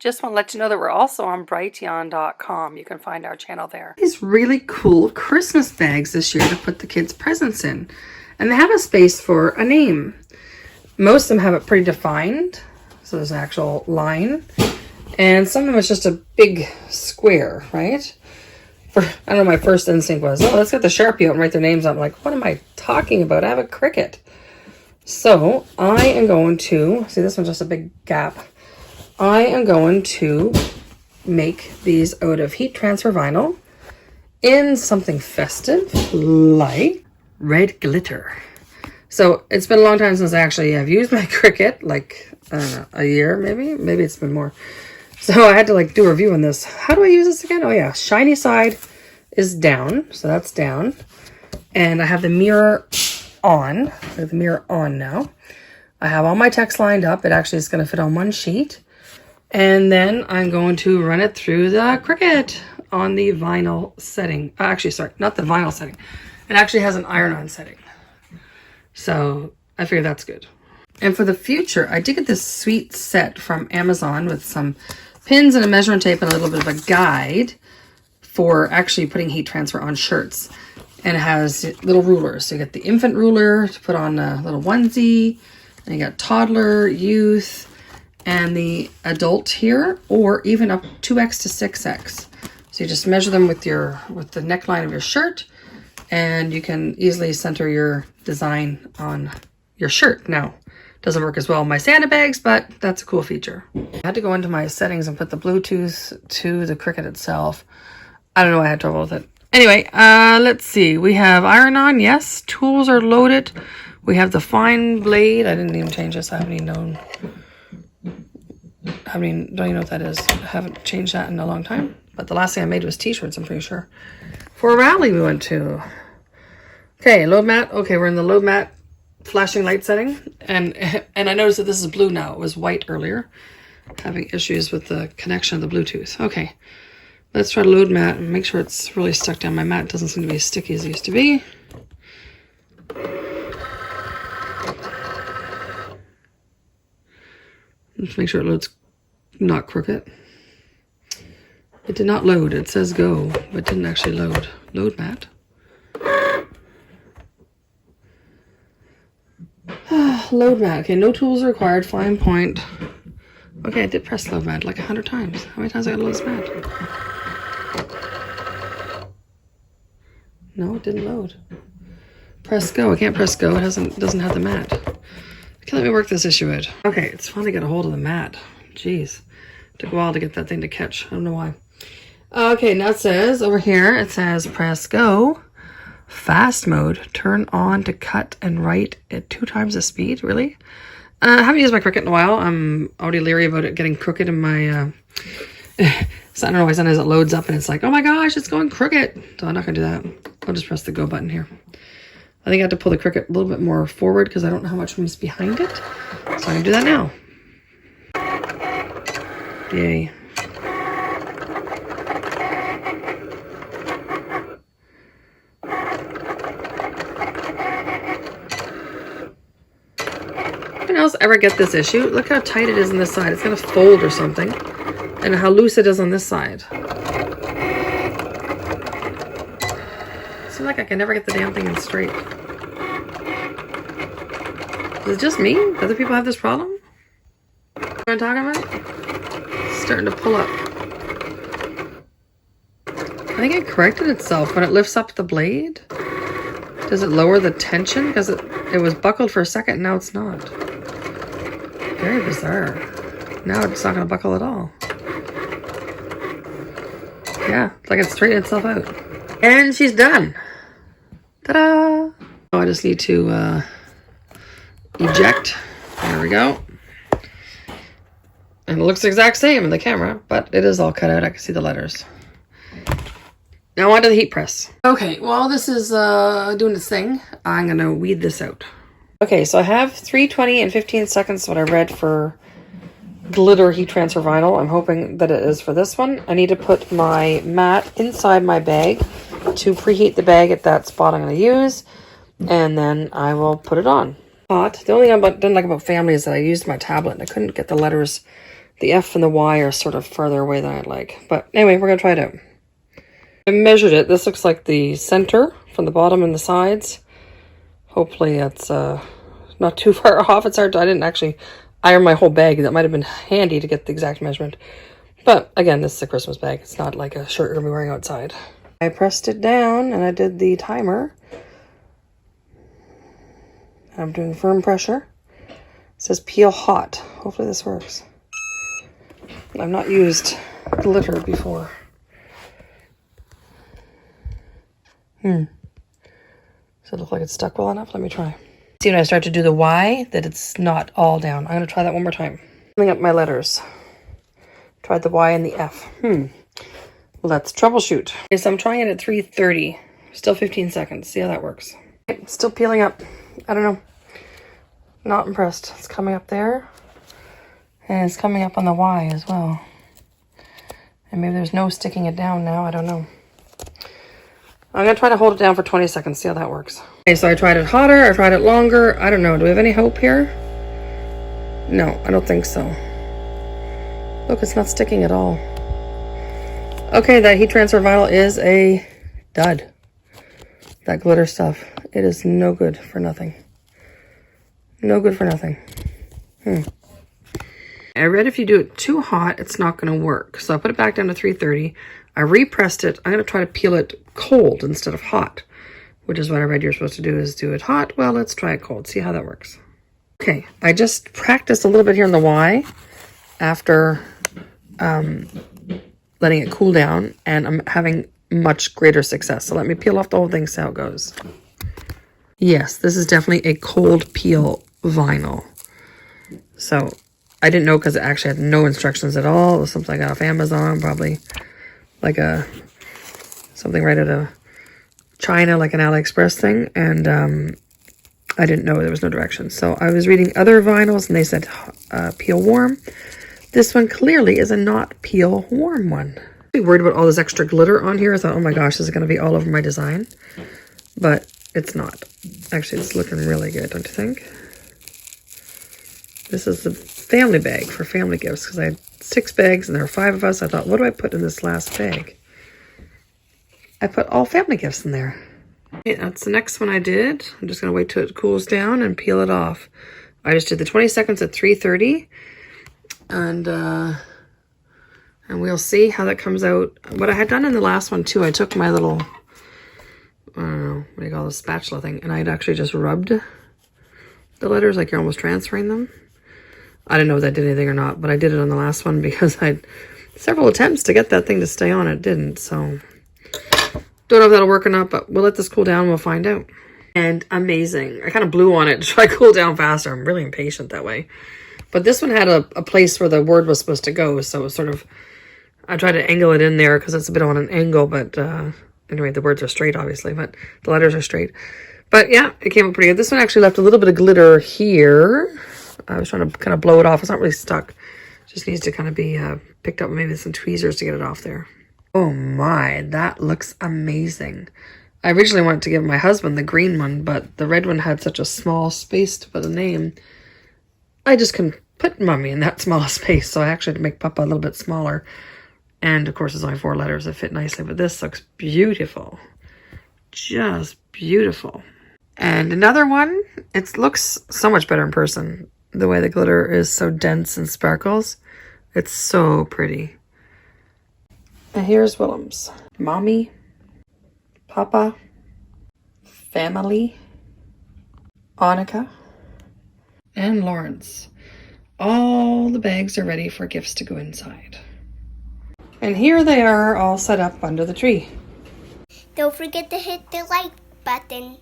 Just want to let you know that we're also on brighteon.com. You can find our channel there. These really cool Christmas bags this year to put the kids' presents in. And they have a space for a name. Most of them have it pretty defined. So there's an actual line. And some of them it's just a big square, right? I don't know, my first instinct was, oh, let's get the Sharpie out and write their names up. I'm like, what am I talking about? I have a Cricut. So I am going to, see this one's just a big gap. I am going to make these out of heat transfer vinyl in something festive like red glitter. So it's been a long time since I actually have used my Cricut, like, I don't know, a year maybe? Maybe it's been more. So I had to like do a review on this. How do I use this again? Oh yeah, shiny side is down, so that's down. And I have the mirror on. I have the mirror on now. I have all my text lined up. It actually is going to fit on one sheet. And then I'm going to run it through the Cricut on the vinyl setting. Actually, sorry, not the vinyl setting. It actually has an iron-on setting. So I figured that's good. And for the future, I did get this sweet set from Amazon with some pins and a measuring tape and a little bit of a guide for actually putting heat transfer on shirts. And it has little rulers. So you get the infant ruler to put on a little onesie. And you got toddler, youth, and the adult here, or even up 2X to 6X. So you just measure them with the neckline of your shirt, and you can easily center your design on your shirt. Now, it doesn't work as well in my Santa bags, but that's a cool feature. I had to go into my settings and put the Bluetooth to the Cricut itself. I don't know why I had trouble with it. Anyway, let's see. We have iron-on, yes. Tools are loaded. We have the fine blade. I didn't even change this. I haven't even known. Don't even know what that is. I haven't changed that in a long time. But the last thing I made was t-shirts, I'm pretty sure. For a rally we went to. Okay, load mat. Okay, we're in the load mat flashing light setting. And I noticed that this is blue now. It was white earlier. Having issues with the connection of the Bluetooth. Okay, let's try to load mat and make sure it's really stuck down. My mat doesn't seem to be as sticky as it used to be. Let's make sure it loads not crooked. It did not load. It says go, but it didn't actually load. Load mat. Load mat. Okay, no tools required. Fine point. Okay, I did press load mat like 100 times. How many times I gotta load this mat? No, it didn't load. Press go. I can't press go. It doesn't have the mat. Okay, let me work this issue out. Okay, it's finally got a hold of the mat. Jeez. Took a while to get that thing to catch. I don't know why. Okay, now it says over here, it says press go. Fast mode. Turn on to cut and write at 2 times the speed. Really? I haven't used my Cricut in a while. I'm already leery about it getting crooked in my... So I don't know why sometimes it loads up and it's like, oh my gosh, it's going crooked. So I'm not going to do that. I'll just press the go button here. I think I have to pull the Cricut a little bit more forward because I don't know how much room's behind it. So I'm going to do that now. Yay. Anyone else ever get this issue? Look how tight it is on this side. It's going to fold or something. And how loose it is on this side. Seems like I can never get the damn thing in straight. Is it just me? Do other people have this problem? What am I talking about? It's starting to pull up. I think it corrected itself when it lifts up the blade. Does it lower the tension? Because it was buckled for a second and now it's not. Very bizarre. Now it's not going to buckle at all. Yeah, it's like it straightened itself out. And she's done. Ta-da! Oh, I just need to eject. There we go. And it looks the exact same in the camera, but it is all cut out. I can see the letters. Now on to the heat press. Okay, while this is doing its thing, I'm going to weed this out. Okay, so I have 3:20 and 15 seconds what I read for glitter heat transfer vinyl. I'm hoping that it is for this one. I need to put my mat inside my bag to preheat the bag at that spot I'm going to use, and then I will put it on. The only thing I didn't like about family is that I used my tablet and I couldn't get the letters The F and the Y are sort of further away than I'd like. But anyway, we're going to try it out. I measured it. This looks like the center from the bottom and the sides. Hopefully it's not too far off. It's hard to, I didn't actually iron my whole bag. That might have been handy to get the exact measurement. But again, this is a Christmas bag. It's not like a shirt you're going to be wearing outside. I pressed it down and I did the timer. I'm doing firm pressure. It says peel hot. Hopefully this works. I've not used glitter before. Does it look like it's stuck well enough? Let me try. See, when I start to do the Y, that it's not all down. I'm going to try that one more time. Filling up my letters. Tried the Y and the F. Let's troubleshoot. Okay, so I'm trying it at 3:30. Still 15 seconds. See how that works. Okay, still peeling up. I don't know. Not impressed. It's coming up there. And it's coming up on the Y as well. And maybe there's no sticking it down now. I don't know. I'm going to try to hold it down for 20 seconds. See how that works. Okay, so I tried it hotter. I tried it longer. I don't know. Do we have any hope here? No, I don't think so. Look, it's not sticking at all. Okay, that heat transfer vinyl is a dud. That glitter stuff. It is no good for nothing. No good for nothing. I read if you do it too hot, it's not going to work. So I put it back down to 330. I repressed it. I'm going to try to peel it cold instead of hot, which is what I read you're supposed to do, is do it hot. Well, let's try it cold. See how that works. Okay, I just practiced a little bit here on the Y after letting it cool down, and I'm having much greater success. So let me peel off the whole thing, see how it goes. Yes, this is definitely a cold peel vinyl. So I didn't know because it actually had no instructions at all. It was something I got off Amazon, probably like something right out of China, like an AliExpress thing. And I didn't know there was no directions. So I was reading other vinyls and they said peel warm. This one clearly is a not peel warm one. I'm worried about all this extra glitter on here. I thought, oh my gosh, this is going to be all over my design. But it's not. Actually, it's looking really good, don't you think? This is the family bag for family gifts because I had 6 bags and there were 5 of us. I thought, what do I put in this last bag? I put all family gifts in there. Okay, that's the next one I did. I'm just going to wait till it cools down and peel it off. I just did the 20 seconds at 3:30. And we'll see how that comes out. What I had done in the last one too, I took my little, I don't know, what do you call this, spatula thing, and I'd actually just rubbed the letters like you're almost transferring them. I didn't know if that did anything or not, but I did it on the last one because I had several attempts to get that thing to stay on. It didn't, so don't know if that'll work or not, but we'll let this cool down and we'll find out. And amazing. I kind of blew on it to try to cool down faster. I'm really impatient that way. But this one had a place where the word was supposed to go, so it was sort of, I tried to angle it in there because it's a bit on an angle, but anyway, the words are straight, obviously, but the letters are straight. But yeah, it came out pretty good. This one actually left a little bit of glitter here. I was trying to kind of blow it off. It's not really stuck. It just needs to kind of be picked up, maybe some tweezers to get it off there. Oh my, that looks amazing. I originally wanted to give my husband the green one, but the red one had such a small space to put a name. I just couldn't put Mommy in that small space, so I actually had to make Papa a little bit smaller. And of course, it's only 4 letters that fit nicely, but this looks beautiful. Just beautiful. And another one, it looks so much better in person. The way the glitter is so dense and sparkles. It's so pretty. And here's Willem's. Mommy, Papa, family, Annika, and Lawrence. All the bags are ready for gifts to go inside. And here they are all set up under the tree. Don't forget to hit the like button.